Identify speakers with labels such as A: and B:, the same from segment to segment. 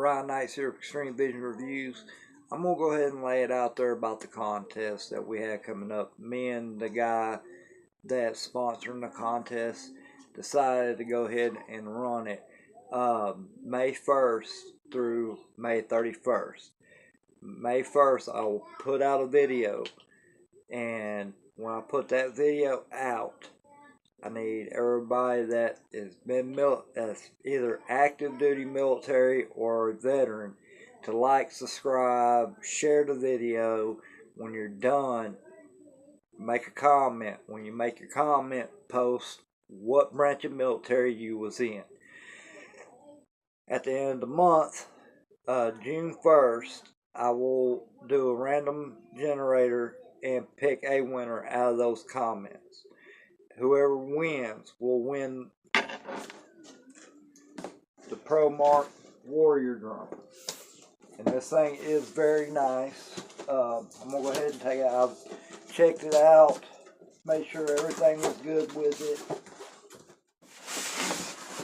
A: Ryan Knights here with Extreme Vision Reviews. I'm going to go ahead and lay it out there about the contest that we had coming up. Me and the guy that's sponsoring the contest decided to go ahead and run it May 1st through May 31st. May 1st, I will put out a video, and when I put that video out, I need everybody that has been that's either active duty military or a veteran to like, subscribe, share the video. When you're done, make a comment. When you make your comment, post what branch of military you was in. At the end of the month, June 1st, I will do a random generator and pick a winner out of those comments. Whoever wins will win the Promark Warrior drone. And this thing is very nice. I'm going to go ahead and take it out. I've checked it out. Make sure everything was good with it.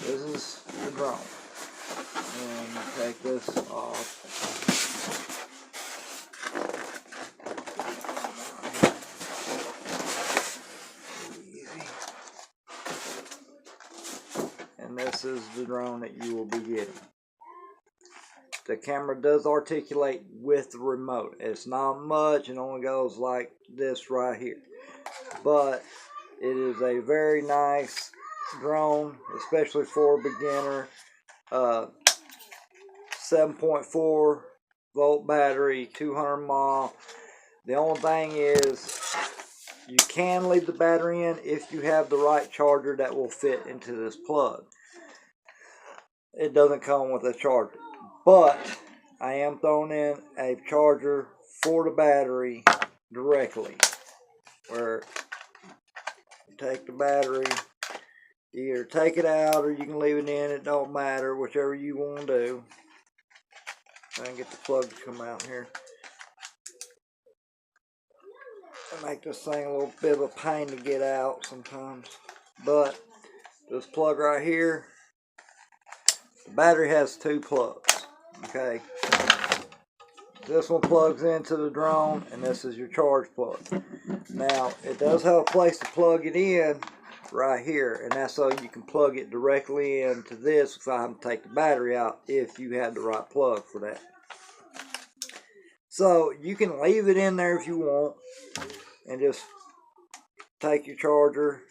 A: This is the drone. And take this off. And this is the drone that you will be getting. The camera does articulate with the remote. It's not much, it only goes like this right here. But it is a very nice drone, especially for a beginner. 7.4 volt battery, 200 mAh. The only thing is, you can leave the battery in if you have the right charger that will fit into this plug. It doesn't come with a charger, but I am throwing in a charger for the battery directly, where you take the battery, you either take it out or you can leave it in. It don't matter, whichever you want to do. I can get the plug to come out here. I make this thing a little bit of a pain to get out sometimes, but this plug right here, the battery has two plugs. Okay, this one plugs into the drone, and this is your charge plug. Now, it does have a place to plug it in right here, and that's so you can plug it directly into this without having to take the battery out if you have the right plug for that. So you can leave it in there if you want, and just take your charger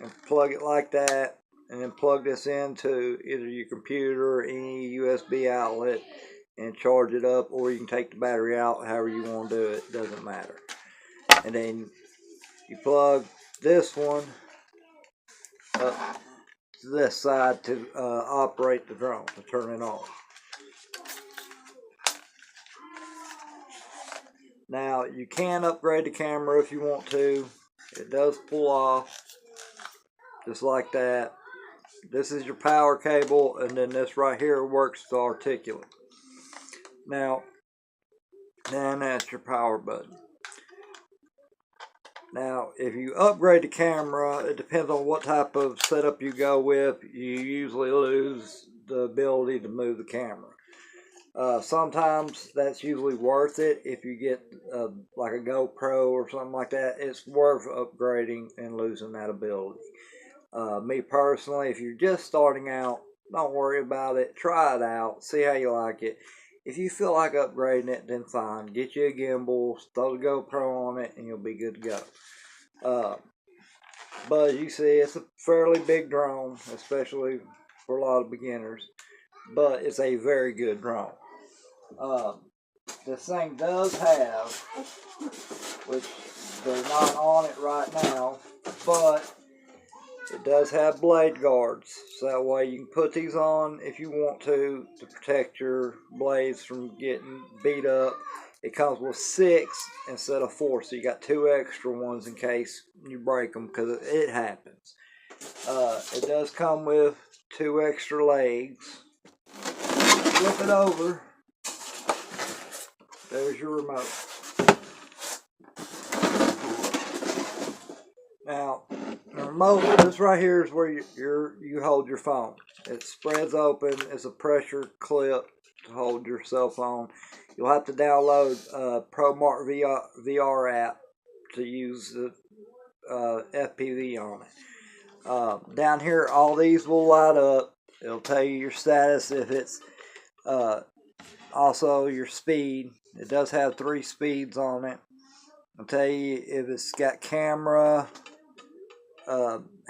A: and plug it like that, and then plug this into either your computer or any USB outlet and charge it up, or you can take the battery out however you want to do it, doesn't matter. And then you plug this one up to this side to operate the drone, to turn it on. Now, you can upgrade the camera if you want to. It does pull off just like that. This is your power cable, and then this right here works to articulate. Now, then that's your power button. Now, if you upgrade the camera, it depends on what type of setup you go with. You usually lose the ability to move the camera. Sometimes that's usually worth it. If you get like a GoPro or something like that, it's worth upgrading and losing that ability. Me personally, if you're just starting out, don't worry about it. Try it out. See how you like it. If you feel like upgrading it, then fine. Get you a gimbal, throw the GoPro on it, and you'll be good to go. But as you see, it's a fairly big drone, especially for a lot of beginners. But it's a very good drone. This thing does have, which they're not on it right now, but it does have blade guards, so that way you can put these on if you want to protect your blades from getting beat up. It comes with 6 instead of 4, so you got 2 extra ones in case you break them, because it happens. It does come with 2 extra legs. Flip it over. There's your remote. Now, the remote, this right here is where you hold your phone. It spreads open. It's a pressure clip to hold your cell phone. You'll have to download Promark VR app to use the FPV on it. Down here, all these will light up. It'll tell you your status if it's also your speed. It does have 3 speeds on it. I'll tell you if it's got camera,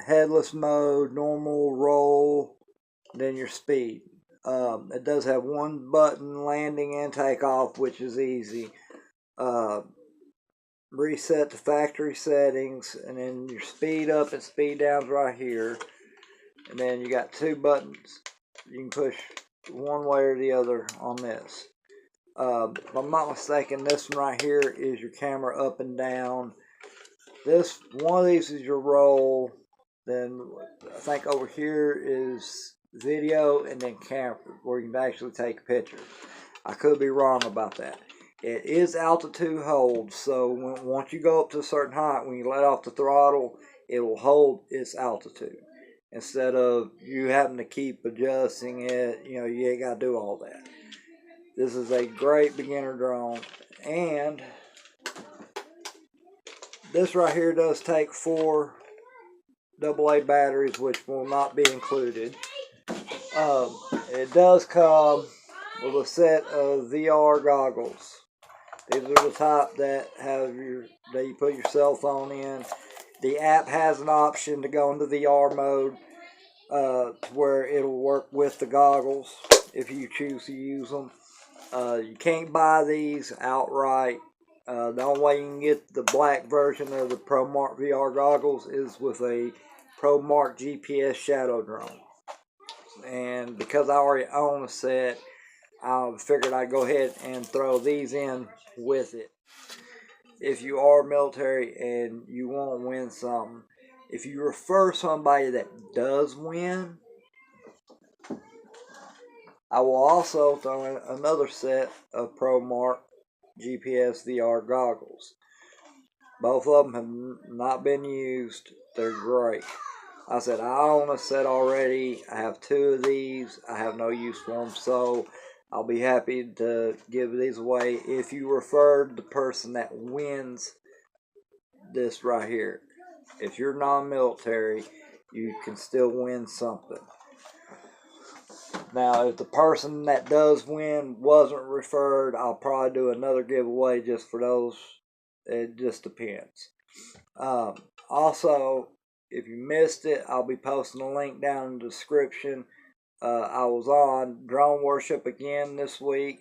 A: headless mode, normal, roll, then your speed. It does have 1 button, landing and takeoff, which is easy. Reset to factory settings, and then your speed up and speed down's right here. And then you got 2 buttons. You can push one way or the other on this. If I'm not mistaken, this one right here is your camera up and down. This one of these is your roll. Then I think over here is video, and then camera, where you can actually take pictures. I could be wrong about that. It is altitude hold, so once you go up to a certain height, when you let off the throttle, it will hold its altitude. Instead of you having to keep adjusting it, you ain't got to do all that. This is a great beginner drone, and this right here does take 4 AA batteries, which will not be included. It does come with a set of VR goggles. These are the type that you put your cell phone in. The app has an option to go into VR mode, to where it'll work with the goggles if you choose to use them. You can't buy these outright. The only way you can get the black version of the Promark VR goggles is with a Promark GPS shadow drone. And because I already own a set, I figured I'd go ahead and throw these in with it. If you are military and you want to win something, if you refer somebody that does win, I will also throw in another set of Promark GPS VR goggles. Both of them have not been used. They're great. I said I own a set already. I have 2 of these. I have no use for them, so I'll be happy to give these away if you refer the person that wins this right here. If you're non-military, you can still win something. Now, if the person that does win wasn't referred, I'll probably do another giveaway just for those. It just depends. Also, if you missed it, I'll be posting a link down in the description. I was on Drone Worship again this week,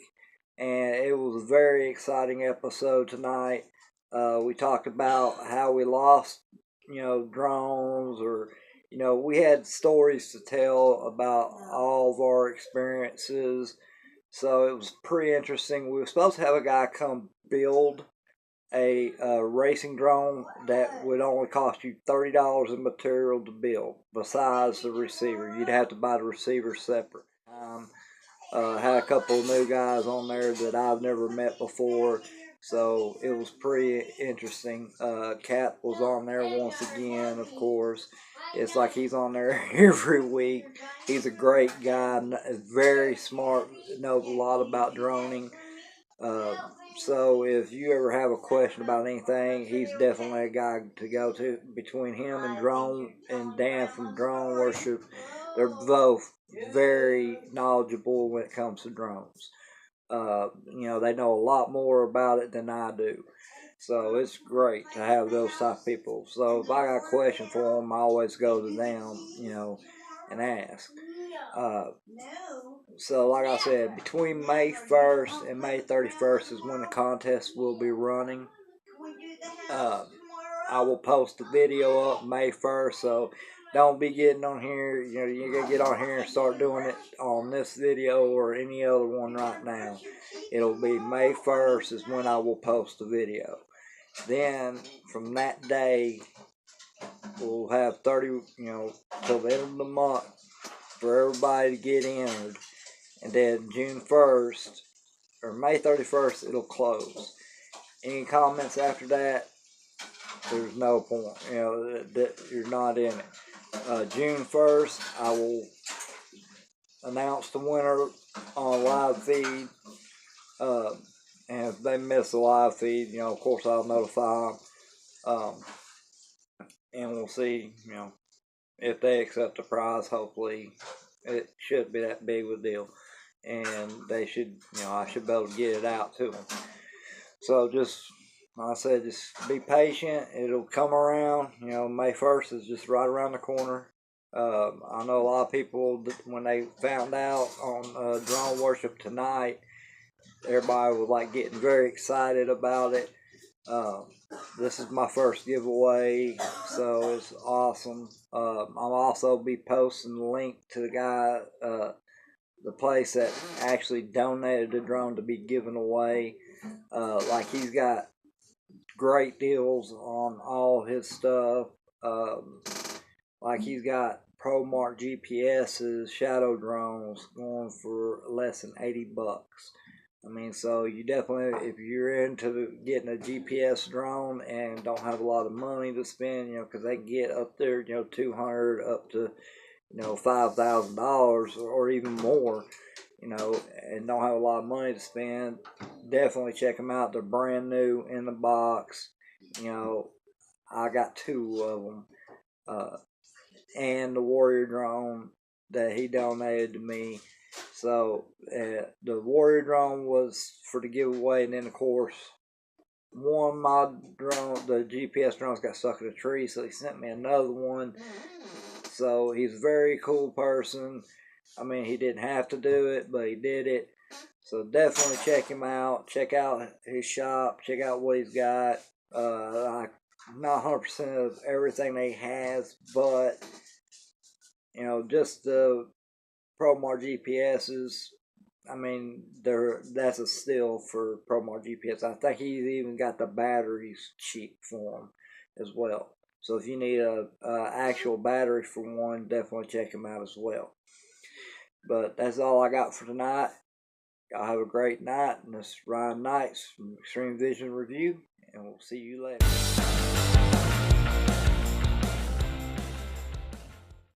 A: and it was a very exciting episode tonight. We talked about how we lost, drones, or, we had stories to tell about all of our experiences. So it was pretty interesting. We were supposed to have a guy come build a racing drone that would only cost you $30 in material to build, besides the receiver. You'd have to buy the receiver separate. Had a couple of new guys on there that I've never met before, so it was pretty interesting. Cap was on there once again, of course. It's like he's on there every week. He's a great guy, very smart, knows a lot about droning. So if you ever have a question about anything, he's definitely a guy to go to. Between him and Drone and Dan from Drone Worship, they're both very knowledgeable when it comes to drones. They know a lot more about it than I do. So it's great to have those type of people. So if I got a question for them, I always go to them, and ask. So like I said, between May 1st and May 31st is when the contest will be running. I will post the video up May 1st, so don't be getting on here. You gotta get on here and start doing it on this video or any other one right now. It'll be May 1st is when I will post the video. Then from that day, we'll have 30, till the end of the month for everybody to get entered. And then June 1st, or May 31st, it'll close. Any comments after that, there's no point, that you're not in it. June 1st, I will announce the winner on live feed. And if they miss the live feed, of course I'll notify them. And we'll see, if they accept the prize. Hopefully, it shouldn't be that big of a deal, and they should, I should be able to get it out to them. So just, like I said, just be patient. It'll come around. May 1st is just right around the corner. I know a lot of people, when they found out on drone worship tonight, everybody was like getting very excited about it. This is my first giveaway, so it's awesome. I'll also be posting the link to the guy, the place that actually donated the drone to be given away. Like, he's got great deals on all his stuff. Like, he's got Promark GPS's shadow drones going for less than $80. I mean, so you definitely, if you're into getting a GPS drone and don't have a lot of money to spend, because they get up there, $200 up to, $5,000 or even more, and don't have a lot of money to spend, definitely check them out. They're brand new in the box. I got 2 of them, and the Warrior drone that he donated to me. So the Warrior drone was for the giveaway, and then of course one of my drone, the GPS drones, got stuck in a tree, so he sent me another one. So he's a very cool person. I mean, he didn't have to do it, but he did it. So definitely check him out. Check out his shop. Check out what he's got. I'm not 100% of everything that he has, but just the Promark GPSs, I mean, that's a steal for Promark GPS. I think he's even got the batteries cheap for them as well. So if you need a actual battery for one, definitely check him out as well. But that's all I got for tonight. Y'all have a great night. And this is Ryan Knights from Extreme Vision Review, and we'll see you later.